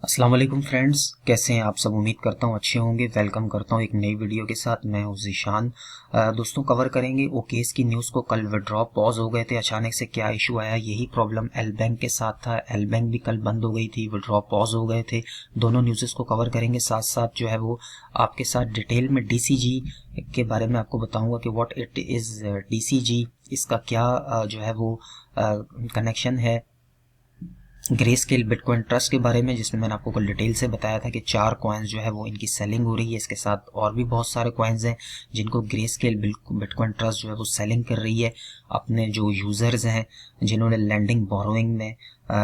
अस्सलाम वालेकुम फ्रेंड्स, कैसे हैं आप सब। उम्मीद करता हूँ अच्छे होंगे। वेलकम करता हूँ एक नई वीडियो के साथ। मैं हूँ ज़ीशान। दोस्तों कवर करेंगे ओकेस की न्यूज़ को। कल विड्रॉ पॉज हो गए थे, अचानक से क्या इशू आया। यही प्रॉब्लम एल बैंक के साथ था। एल बैंक भी कल बंद हो गई थी, विड्रॉ पॉज हो गए थे। दोनों न्यूज़ेस को कवर करेंगे, साथ साथ जो है वो आपके साथ डिटेल में डीसीजी के बारे में आपको बताऊंगा कि व्हाट इट इज़ डीसीजी, इसका क्या जो है वो कनेक्शन है ग्रे स्केल बिटकॉइन ट्रस्ट के बारे में, जिसमें मैंने आपको कल डिटेल से बताया था कि 4 कॉइन्स जो है वो इनकी सेलिंग हो रही है। इसके साथ और भी बहुत सारे कॉइन्स हैं जिनको ग्रे स्केल बिटकॉइन ट्रस्ट जो है वो सेलिंग कर रही है। अपने जो यूज़र्स हैं जिन्होंने लैंडिंग बोरोइंग में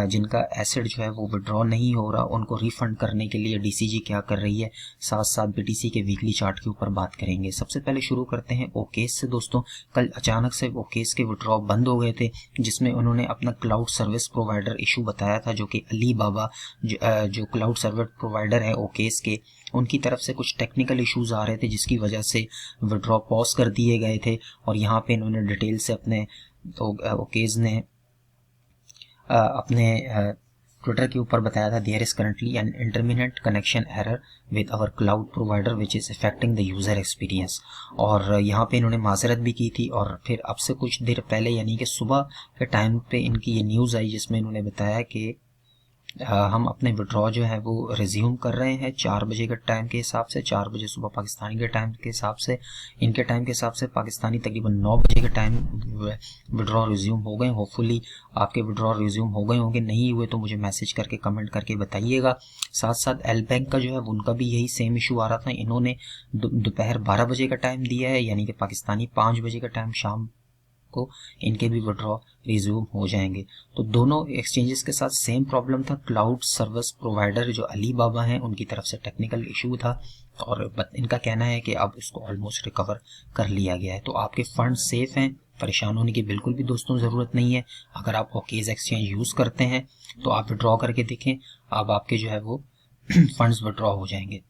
जिनका एसेट जो है वो विड्रॉ नहीं हो रहा, उनको रिफंड करने के लिए डीसीजी क्या कर रही है। साथ साथ बीटीसी के वीकली चार्ट के ऊपर बात करेंगे। सबसे पहले शुरू करते हैं ओकेस से। दोस्तों कल अचानक से ओकेस के विड्रॉ बंद हो गए थे, जिसमें उन्होंने अपना क्लाउड सर्विस प्रोवाइडर इशू बताया था, जो कि अली बाबा जो क्लाउड सर्विस प्रोवाइडर है ओकेस के, उनकी तरफ से कुछ टेक्निकल इश्यूज आ रहे थे जिसकी वजह से विड्रॉ पॉज कर दिए गए थे। और यहाँ पे इन्होंने डिटेल से अपने ओकेस ने अपने ट्विटर के ऊपर बताया था, there is currently an intermittent connection error with our cloud provider which is affecting the user experience. और यहाँ पे इन्होंने माजरत भी की थी। और फिर अब से कुछ देर पहले यानी कि सुबह के टाइम पे इनकी ये न्यूज़ आई, जिसमें इन्होंने बताया कि हम अपने विड्रॉ जो है वो रिज्यूम कर रहे हैं 4 बजे के टाइम के हिसाब से, 4 बजे सुबह पाकिस्तानी के टाइम के हिसाब से। इनके टाइम के हिसाब से पाकिस्तानी तकरीबन 9 बजे के टाइम विड्रॉ रिज्यूम हो गए। होपफुली आपके विड्रॉ रिज्यूम हो गए होंगे, नहीं हुए तो मुझे मैसेज करके कमेंट करके बताइएगा। साथ साथ एल बैंक का जो है उनका भी यही सेम इशू आ रहा था। इन्होंने दोपहर 12 बजे का टाइम दिया है, यानी कि पाकिस्तानी 5 बजे का टाइम शाम को इनके भी विड्रॉ रिज्यूम हो जाएंगे। तो दोनों एक्सचेंजेस के साथ सेम प्रॉब्लम था। क्लाउड सर्विस प्रोवाइडर जो अली बाबा हैं उनकी तरफ से टेक्निकल इशू था, और इनका कहना है कि अब इसको ऑलमोस्ट रिकवर कर लिया गया है। तो आपके फंड सेफ हैं, परेशान होने की बिल्कुल भी दोस्तों ज़रूरत नहीं है। अगर आप ओकेज एक्सचेंज यूज़ करते हैं तो आप विड्रॉ करके देखें, अब आपके जो है वो फंड्स विड्रॉ हो जाएंगे।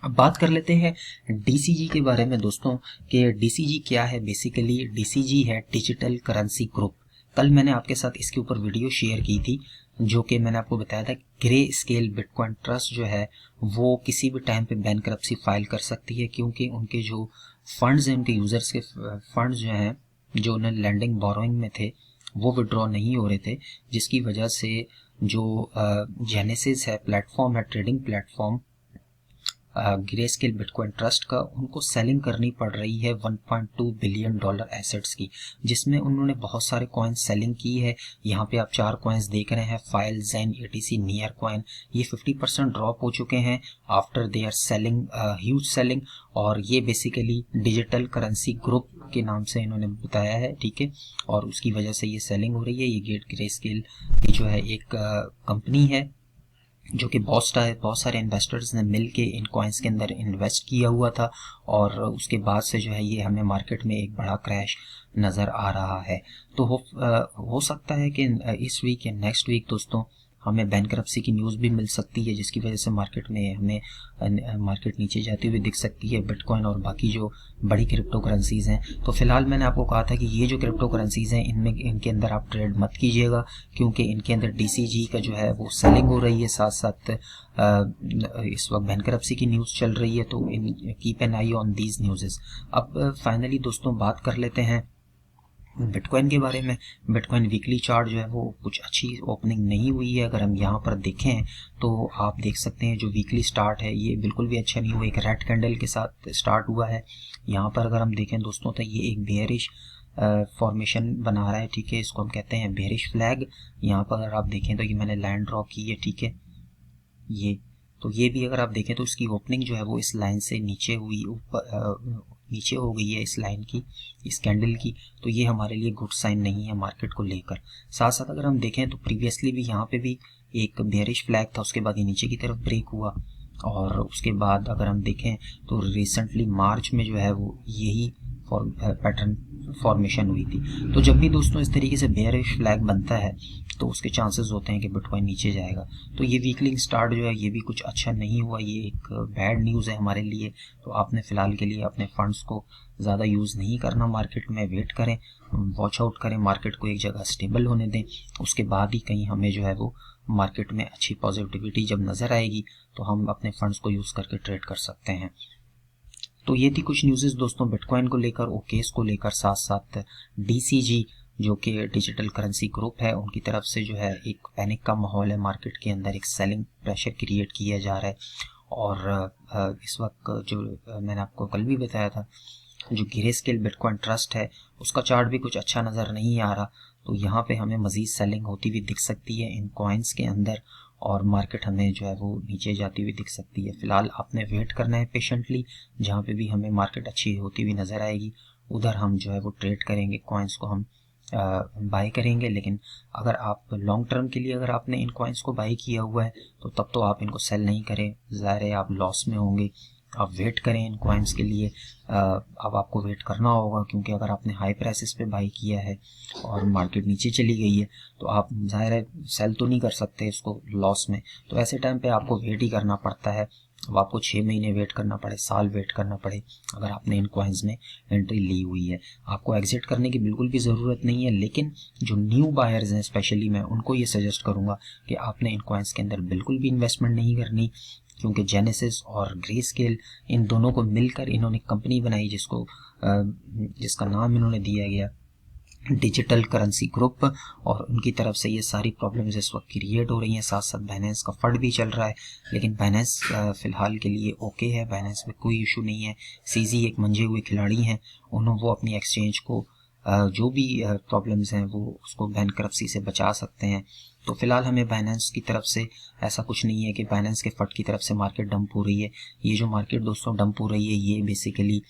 अब बात कर लेते हैं डीसीजी के बारे में दोस्तों, कि डीसीजी क्या है। बेसिकली डीसीजी है डिजिटल करेंसी ग्रुप। कल मैंने आपके साथ इसके ऊपर वीडियो शेयर की थी, जो कि मैंने आपको बताया था ग्रे स्केल बिटकॉइन ट्रस्ट जो है वो किसी भी टाइम पे बैंकरप्सी फाइल कर सकती है, क्योंकि उनके जो फंड्स हैं, उनके यूजर्स के फंड्स जो हैं जो उन्हें लैंडिंग बोरोइंग में थे वो विड्रॉ नहीं हो रहे थे, जिसकी वजह से जो जेनेसिस है प्लेटफॉर्म है, trading platform grey scale bitcoin trust का, उनको सेलिंग करनी पड़ रही है 1.2 बिलियन डॉलर एसेट्स की, जिसमें उन्होंने बहुत सारे कॉइन्स सेलिंग की है। यहाँ पे आप 4 कॉइन्स देख रहे हैं, FIL, ZEN, ETC, NEAR coin. ये 50% ड्रॉप हो चुके हैं after they are selling huge selling. और ये बेसिकली डिजिटल करेंसी ग्रुप के नाम से इन्होंने बताया है, ठीक है। और उसकी वजह से ये सेलिंग हो रही है। ये गेट ग्रे स्केल की जो है एक कंपनी है, जो कि बहुत सारे इन्वेस्टर्स ने मिल के इन कॉइन्स के अंदर इन्वेस्ट किया हुआ था। और उसके बाद से जो है ये हमें मार्केट में एक बड़ा क्रैश नज़र आ रहा है। तो हो सकता है कि इस वीक या नेक्स्ट वीक दोस्तों हमें बैंकरप्सी की न्यूज़ भी मिल सकती है, जिसकी वजह से मार्केट में हमें मार्केट नीचे जाती हुई दिख सकती है, बिटकॉइन और बाकी जो बड़ी क्रिप्टो करेंसीज़ हैं। तो फिलहाल मैंने आपको कहा था कि ये जो क्रिप्टो करेंसीज़ हैं इनके अंदर आप ट्रेड मत कीजिएगा, क्योंकि इनके अंदर डीसीजी का जो है वो सेलिंग हो रही है। साथ साथ इस वक्त बैंकरप्सी की न्यूज़ चल रही है, तो keep an I on these news. अब फाइनली दोस्तों बात कर लेते हैं बिटकॉइन के बारे में। बिटकॉइन वीकली चार्ट जो है वो कुछ अच्छी ओपनिंग नहीं हुई है। अगर हम यहाँ पर देखें तो आप देख सकते हैं जो वीकली स्टार्ट है ये बिल्कुल भी अच्छा नहीं हुआ, एक रेड कैंडल के साथ स्टार्ट हुआ है। यहाँ पर अगर हम देखें दोस्तों तो ये एक बेयरिश फॉर्मेशन बना रहा है, ठीक है। इसको हम कहते हैं बेयरिश फ्लैग। यहाँ पर अगर आप देखें तो ये मैंने लाइन ड्रॉ की है, ठीक है। ये भी अगर आप देखें तो इसकी ओपनिंग जो है वो इस लाइन से नीचे हुई, ऊपर नीचे हो गई है इस लाइन की, इस कैंडल की। तो ये हमारे लिए गुड साइन नहीं है मार्केट को लेकर। साथ साथ अगर हम देखें तो प्रीवियसली भी यहाँ पे भी एक बेयरिश फ्लैग था, उसके बाद ये नीचे की तरफ ब्रेक हुआ। और उसके बाद अगर हम देखें तो रिसेंटली मार्च में जो है वो यही पैटर्न फॉर्मेशन हुई थी। तो जब भी दोस्तों इस तरीके से बेयरिश फ्लैग बनता है तो उसके चांसेस होते हैं कि बिटकॉइन नीचे जाएगा। तो ये वीकली स्टार्ट जो है ये भी कुछ अच्छा नहीं हुआ, ये एक बैड न्यूज़ है हमारे लिए। तो आपने फ़िलहाल के लिए अपने फंड्स को ज़्यादा यूज़ नहीं करना, मार्केट में वेट करें, वॉच आउट करें, मार्केट को एक जगह स्टेबल होने दें, उसके बाद ही कहीं हमें जो है वो मार्केट में अच्छी पॉजिटिविटी जब नज़र आएगी तो हम अपने फंड्स को यूज़ करके ट्रेड कर सकते हैं। तो ये थी कुछ न्यूज़ दोस्तों बिटकॉइन को लेकर, ओकेस को लेकर, साथ साथ DCG जो कि डिजिटल करेंसी ग्रुप है उनकी तरफ से जो है एक पैनिक का माहौल है मार्केट के अंदर, एक सेलिंग प्रेशर क्रिएट किया जा रहा है। और इस वक्त जो मैंने आपको कल भी बताया था, जो ग्रेस्केल बिटकॉइन ट्रस्ट है उसका चार्ट भी कुछ अच्छा नज़र नहीं आ रहा, तो यहाँ पे हमें मज़ीद सेलिंग होती हुई दिख सकती है इन कॉइन्स के अंदर, और मार्केट हमें जो है वो नीचे जाती हुई दिख सकती है। फ़िलहाल आपने वेट करना है पेशेंटली, जहाँ पे भी हमें मार्केट अच्छी होती हुई नज़र आएगी उधर हम जो है वो ट्रेड करेंगे, कॉइन्स को हम बाय करेंगे। लेकिन अगर आप लॉन्ग टर्म के लिए अगर आपने इन कॉइन्स को बाय किया हुआ है तो तब तो आप इनको सेल नहीं करें, ज़ाहिर है आप लॉस में होंगे। आप वेट करें इन कॉइन्स के लिए, अब आपको वेट करना होगा, क्योंकि अगर आपने हाई प्राइसेस पे बाई किया है और मार्केट नीचे चली गई है तो आप ज़ाहिर है सेल तो नहीं कर सकते इसको लॉस में, तो ऐसे टाइम पे आपको वेट ही करना पड़ता है। अब आपको 6 महीने वेट करना पड़े, साल वेट करना पड़े अगर आपने इन कॉइन्स में एंट्री ली हुई है। आपको एग्जिट करने की बिल्कुल भी ज़रूरत नहीं है, लेकिन जो न्यू बायर्स हैं स्पेशली मैं उनको ये सजेस्ट करूँगा कि आपने इन कॉइन्स के अंदर बिल्कुल भी इन्वेस्टमेंट नहीं करनी, क्योंकि जेनेसिस और ग्रेस्केल इन दोनों को मिलकर इन्होंने कंपनी बनाई जिसका नाम इन्होंने दिया गया डिजिटल करेंसी ग्रुप, और उनकी तरफ से ये सारी प्रॉब्लम्स इस वक्त क्रिएट हो रही हैं। साथ साथ बाइनेंस का फंड भी चल रहा है, लेकिन बाइनेंस फ़िलहाल के लिए ओके है, बाइनेंस में कोई इशू नहीं है। सीजी एक मंजे हुए खिलाड़ी हैं, उन्होंने वो अपनी एक्सचेंज को जो भी प्रॉब्लम्स हैं वो उसको बैंकरप्सी से बचा सकते हैं। तो फिलहाल हमें बाइनेंस की तरफ से ऐसा कुछ नहीं है कि बाइनेंस के फंड की तरफ से मार्केट डंप हो रही है। ये जो मार्केट दोस्तों डंप हो रही है ये बेसिकली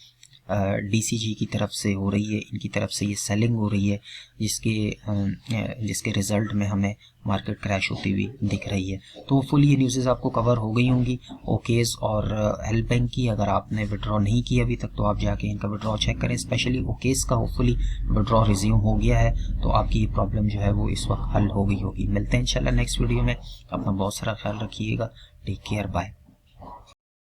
DCG की तरफ से हो रही है, इनकी तरफ से ये सेलिंग हो रही है, जिसके रिजल्ट में हमें मार्केट क्रैश होती हुई दिख रही है। तो फुल ये न्यूज़ेस आपको कवर हो गई होंगी ओकेस और एल बैंक की। अगर आपने विड्रॉ नहीं किया अभी तक तो आप जाके इनका विड्रॉ चेक करें, स्पेशली ओकेस का होपफुली विड्रॉ रिज्यूम हो गया है, तो आपकी ये प्रॉब्लम जो है वो इस वक्त हल हो गई होगी। मिलते हैं इंशाल्लाह नेक्स्ट वीडियो में, अपना बहुत सारा ख्याल रखिएगा, टेक केयर, बाय।